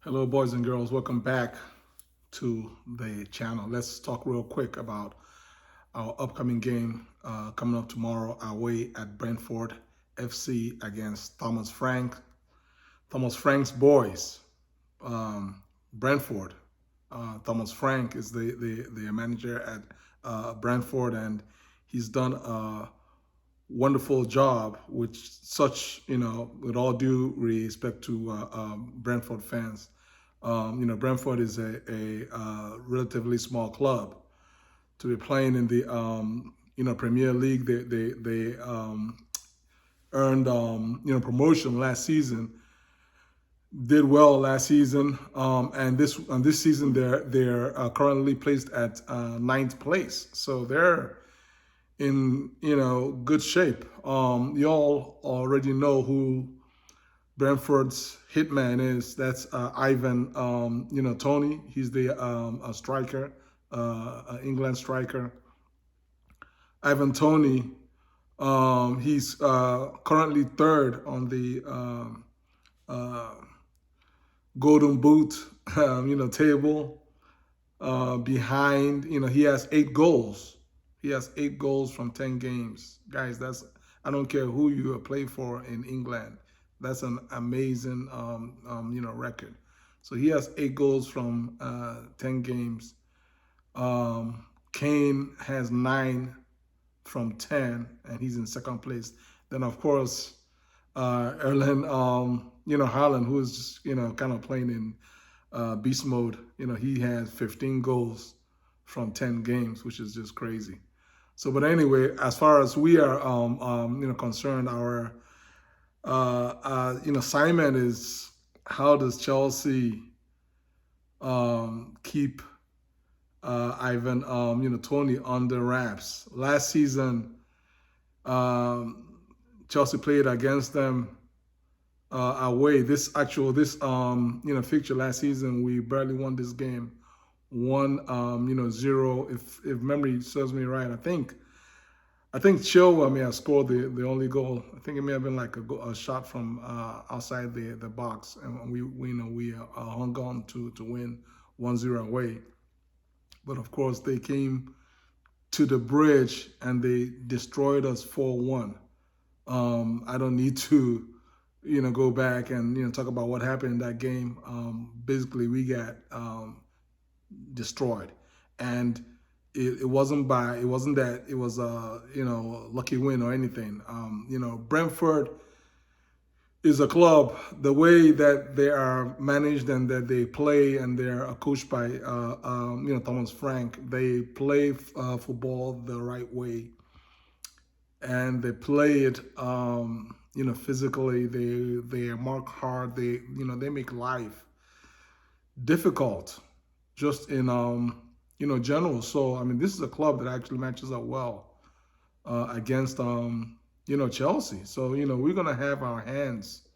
Hello, boys and girls. Welcome back to the channel. Let's talk real quick about our upcoming game coming up tomorrow away at Brentford FC against Thomas Frank. Thomas Frank's boys, Brentford. Thomas Frank is the manager at Brentford, and he's done a wonderful job with such, with all due respect to Brentford fans. Brentford is a relatively small club. To be playing in the, Premier League, they earned, promotion last season. Did well last season, and this season they're currently placed at ninth place. So they're in good shape. You all already know who Brentford's hitman is. That's Ivan, Tony. He's the a striker, England striker. Ivan Tony. He's currently third on the Golden Boot, table. Behind, he has 8 goals. He has 8 goals from 10 games, guys. I don't care who you play for in England. That's an amazing, record. So he has 8 goals from 10 games. Kane has 9 from 10, and he's in second place. Then, of course, Erling, Haaland, who is just, kind of playing in beast mode. He has 15 goals from 10 games, which is just crazy. So, but anyway, as far as we are, concerned, our assignment is how does Chelsea keep Ivan, Tony under wraps. Last season, Chelsea played against them away. This fixture last season, we barely won this game. 1-0. If memory serves me right, I think Chilwell may have scored the only goal. I think it may have been like a shot from outside the box, and we hung on to win 1-0 away. But of course, they came to the bridge and they destroyed us 4-1. I don't need to, go back and talk about what happened in that game. Basically, we got destroyed, and it wasn't that it was a lucky win or anything. Brentford is a club. The way that they are managed and that they play, and they're coached by Thomas Frank. They play football the right way, and they play it physically. They mark hard. They make life difficult, just in general. So I mean, this is a club that actually matches up well against Chelsea. So we're gonna have our hands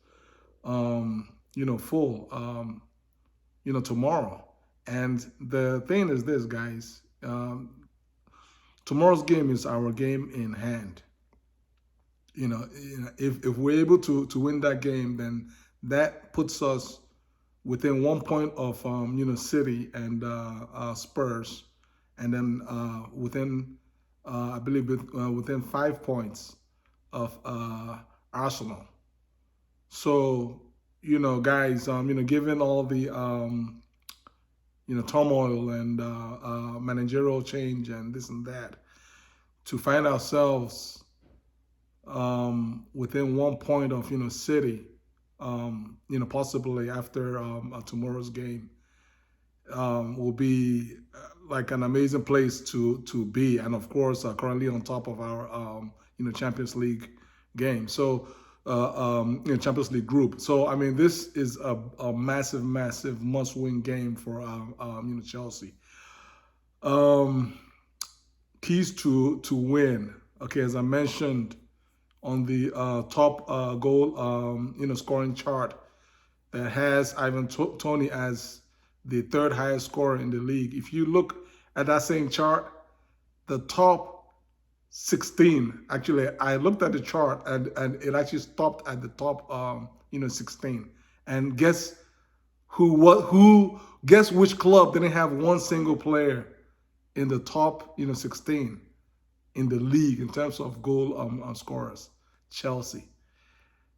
full tomorrow. And the thing is this, guys. Tomorrow's game is our game in hand. If we're able to win that game, then that puts us within 1 point of City and Spurs, and then within I believe within 5 points of Arsenal. So guys, given all the turmoil and managerial change and this and that, to find ourselves within 1 point of City, possibly after tomorrow's game, will be like an amazing place to be, and of course, currently on top of our Champions League game. So, Champions League group. So, I mean, this is a massive, massive must-win game for Chelsea. Keys to win. Okay, as I mentioned on the top goal scoring chart, that has Ivan Tony as the third highest scorer in the league. If you look at that same chart, the top 16, actually, I looked at the chart and it actually stopped at the top 16. And guess who guess which club didn't have one single player in the top 16 in the league in terms of goal scorers? Chelsea.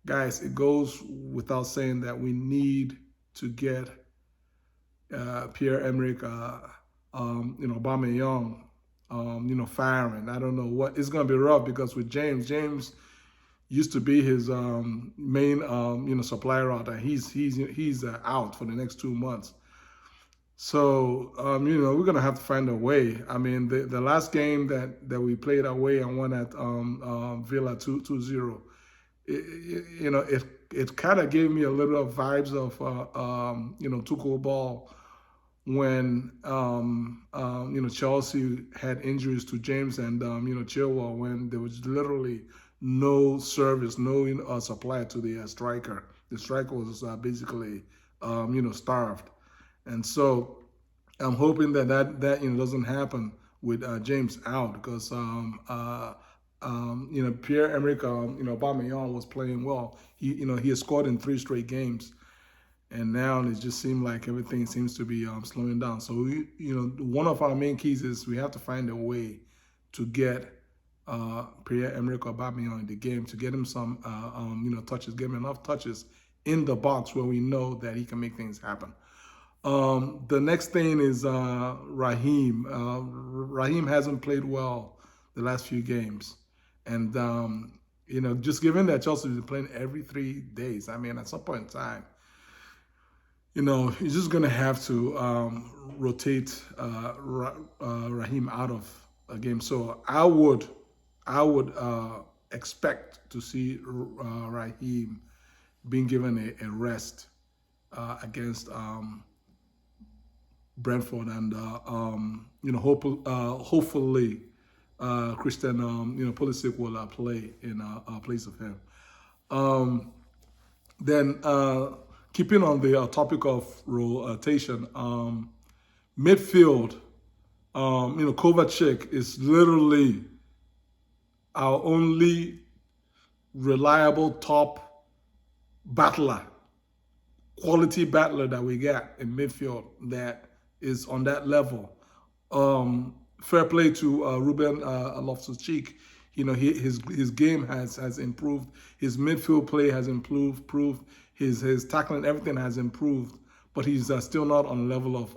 Guys, it goes without saying that we need to get Pierre-Emerick Aubameyang firing. I don't know what it's going to be rough because with James used to be his main supplier out, and he's out for the next 2 months. So we're gonna have to find a way. I mean, the last game that we played away and won at Villa 2-0, it kind of gave me a little of vibes of Tuchel ball when Chelsea had injuries to James and Chilwell, when there was literally no service, no supply to the striker. The striker was basically starved, and so I'm hoping that doesn't happen with James out, because Pierre-Emerick Aubameyang was playing well. He has scored in 3 straight games. And now it just seems like everything seems to be slowing down. So one of our main keys is we have to find a way to get Pierre-Emerick Aubameyang in the game, to get him some touches, get him enough touches in the box where we know that he can make things happen. The next thing is Raheem. Raheem hasn't played well the last few games, and just given that Chelsea is playing every 3 days, I mean, at some point in time, you're just going to have to rotate Raheem out of a game. So I would expect to see Raheem being given a rest against Brentford, and hopefully Christian Pulisic will play in place of him. Then keeping on the topic of rotation, midfield, Kovacic is literally our only reliable top battler, quality battler that we got in midfield that is on that level. Fair play to Ruben Loftus-Cheek. His game has improved. His midfield play has improved. His tackling, everything has improved, but he's still not on the level of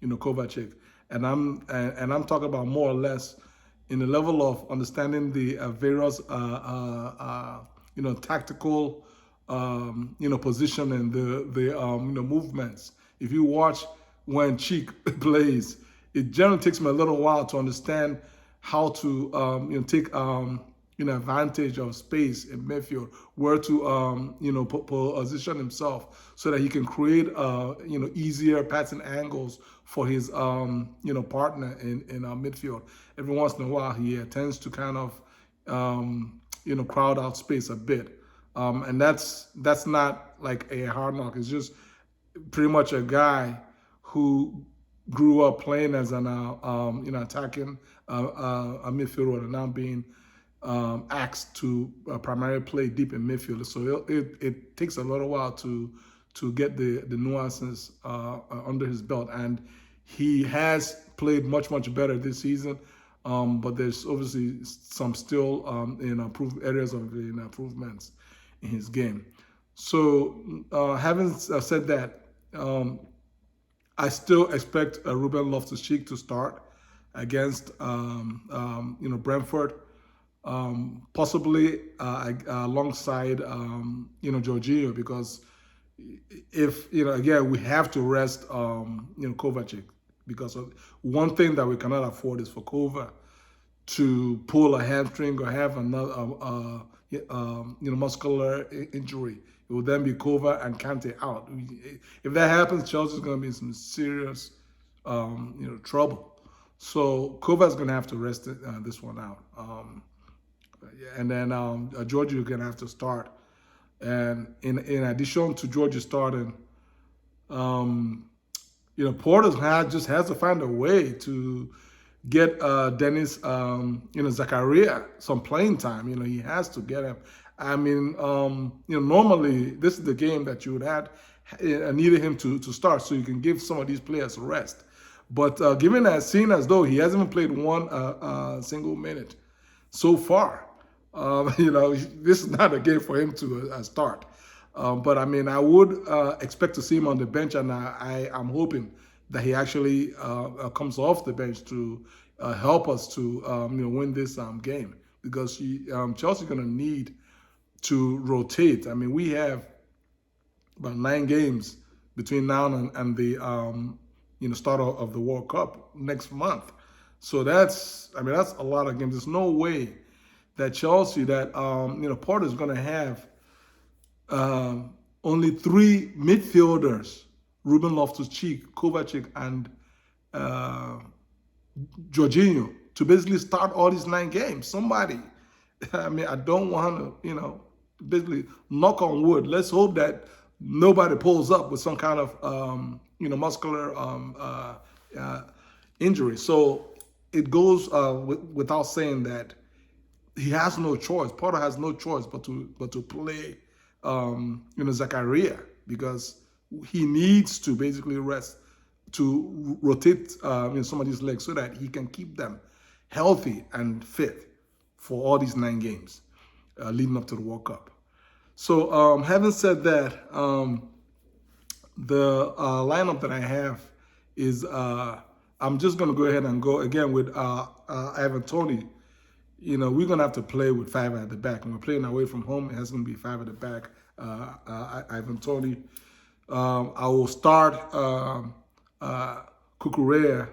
Kovacic. And I'm talking about more or less in the level of understanding the various tactical position and the movements. If you watch when Cheek plays, it generally takes me a little while to understand how to take advantage of space in midfield, where to position himself so that he can create easier passing angles for his partner in our midfield. Every once in a while, he tends to kind of crowd out space a bit, and that's not like a hard knock. It's just pretty much a guy who grew up playing as an attacking a midfielder, and now being asked to primarily play deep in midfield. So it takes a little while to get the nuances under his belt, and he has played much better this season. But there's obviously some still areas of improvements in his game. So having said that, I still expect Ruben Loftus-Cheek to start against Brentford, possibly alongside Jorginho, because if again, we have to rest Kovacic, because one thing that we cannot afford is for Kova to pull a hamstring or have another muscular injury. It will then be Kova and Kante out. If that happens, Chelsea's going to be in some serious trouble. So Kova's going to have to rest this one out. And then Georgia is going to have to start. And in addition to Georgia starting, Porter just has to find a way to get Dennis Zakaria some playing time. He has to get him. I mean, normally this is the game that you would needed him to start so you can give some of these players a rest. But given that, seeing as though he hasn't even played one single minute so far, this is not a game for him to start. But I mean, I would expect to see him on the bench, and I'm hoping that he actually comes off the bench to help us to win this game, because Chelsea going to need to rotate. I mean, we have about 9 games between now and the start of the World Cup next month. So that's a lot of games. There's no way that Chelsea, that Porter is going to have only 3 midfielders: Ruben Loftus-Cheek, Kovacic, and Jorginho, to basically start all these 9 games. Somebody, I mean, I don't want to, basically knock on wood. Let's hope that nobody pulls up with some kind of, muscular injury. So it goes without saying that he has no choice. Porter has no choice but to play, Zakaria, because he needs to basically rest, to rotate some of these legs so that he can keep them healthy and fit for all these 9 games leading up to the World Cup. So having said that, the lineup that I have is I'm just going to go ahead and go again with Ivan Toney. We're going to have to play with 5 at the back. And we're playing away from home. It has going to be 5 at the back. Ivan Toney. I will start Kukurea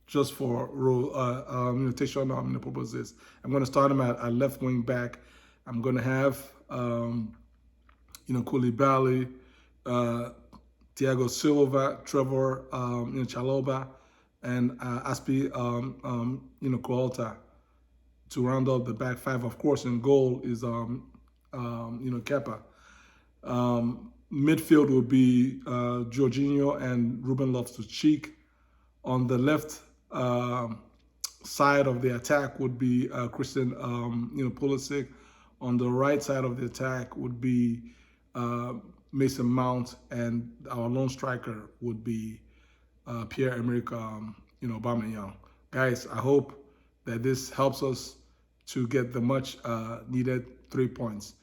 just for rotation purposes. I'm going to start him at left wing back. I'm going to have Koulibaly, Thiago Silva, Trevor Chalobah, and Aspi Kualta to round up the back 5. Of course, in goal is Kepa. Midfield would be Jorginho and Ruben Loftus-Cheek. On the left side of the attack would be Christian Pulisic. On the right side of the attack would be Mason Mount, and our lone striker would be Pierre-Emerick Aubameyang. Guys, I hope that this helps us to get the much needed 3 points.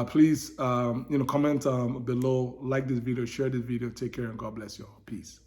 Please, comment below, like this video, share this video. Take care, and God bless you all. Peace.